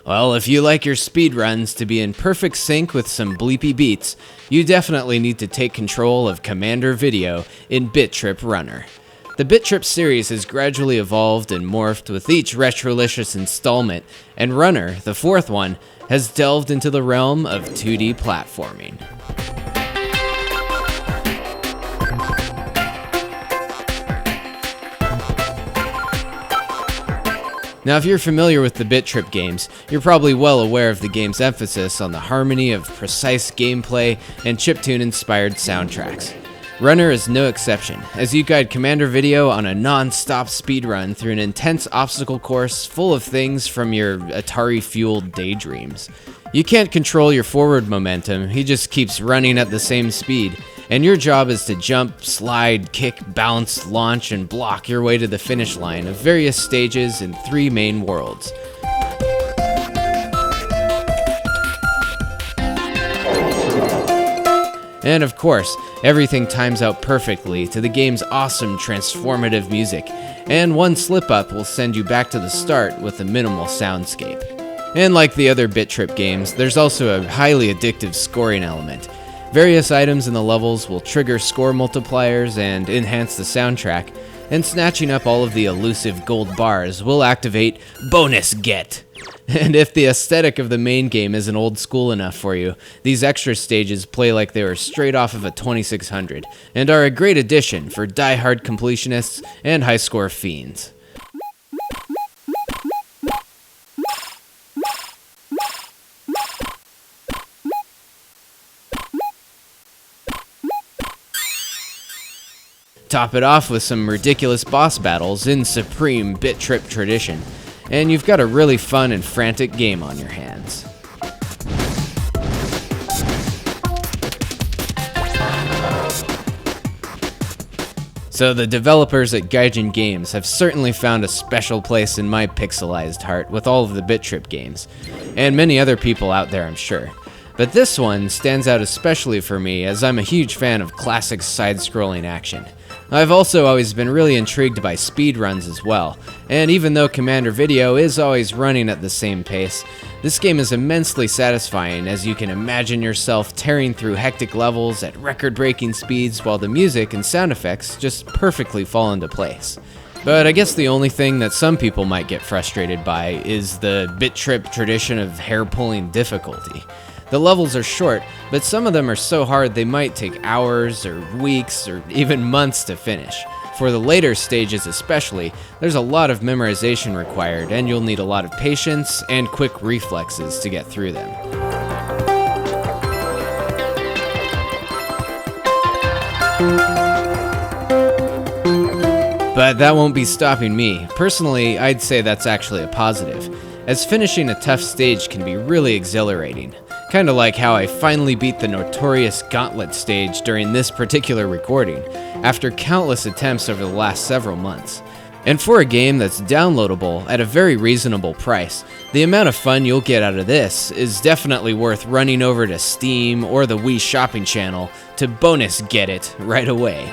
Well, if you like your speedruns to be in perfect sync with some bleepy beats, you definitely need to take control of Commander Video in Bit.Trip Runner. The Bit.Trip series has gradually evolved and morphed with each retrolicious installment, and Runner, the fourth one, has delved into the realm of 2D platforming. Now, if you're familiar with the Bit.Trip games, you're probably well aware of the game's emphasis on the harmony of precise gameplay and chiptune-inspired soundtracks. Runner is no exception, as you guide Commander Video on a non-stop speedrun through an intense obstacle course full of things from your Atari-fueled daydreams. You can't control your forward momentum, he just keeps running at the same speed, and your job is to jump, slide, kick, bounce, launch, and block your way to the finish line of various stages in 3 main worlds. And of course, everything times out perfectly to the game's awesome transformative music, and one slip-up will send you back to the start with a minimal soundscape. And like the other Bit.Trip games, there's also a highly addictive scoring element. Various items in the levels will trigger score multipliers and enhance the soundtrack, and snatching up all of the elusive gold bars will activate Bonus Get. And if the aesthetic of the main game isn't old school enough for you, these extra stages play like they were straight off of a 2600, and are a great addition for die-hard completionists and high-score fiends. Top it off with some ridiculous boss battles in supreme Bit.Trip tradition, and you've got a really fun and frantic game on your hands. So the developers at Gaijin Games have certainly found a special place in my pixelized heart with all of the Bit.Trip games, and many other people out there, I'm sure. But this one stands out especially for me as I'm a huge fan of classic side-scrolling action. I've also always been really intrigued by speedruns as well, and even though Commander Video is always running at the same pace, this game is immensely satisfying as you can imagine yourself tearing through hectic levels at record-breaking speeds while the music and sound effects just perfectly fall into place. But I guess the only thing that some people might get frustrated by is the Bit.Trip tradition of hair-pulling difficulty. The levels are short, but some of them are so hard they might take hours or weeks or even months to finish. For the later stages especially, there's a lot of memorization required, and you'll need a lot of patience and quick reflexes to get through them. But that won't be stopping me. Personally, I'd say that's actually a positive, as finishing a tough stage can be really exhilarating. Kinda like how I finally beat the notorious Gauntlet stage during this particular recording, after countless attempts over the last several months. And for a game that's downloadable at a very reasonable price, the amount of fun you'll get out of this is definitely worth running over to Steam or the Wii shopping channel to bonus get it right away.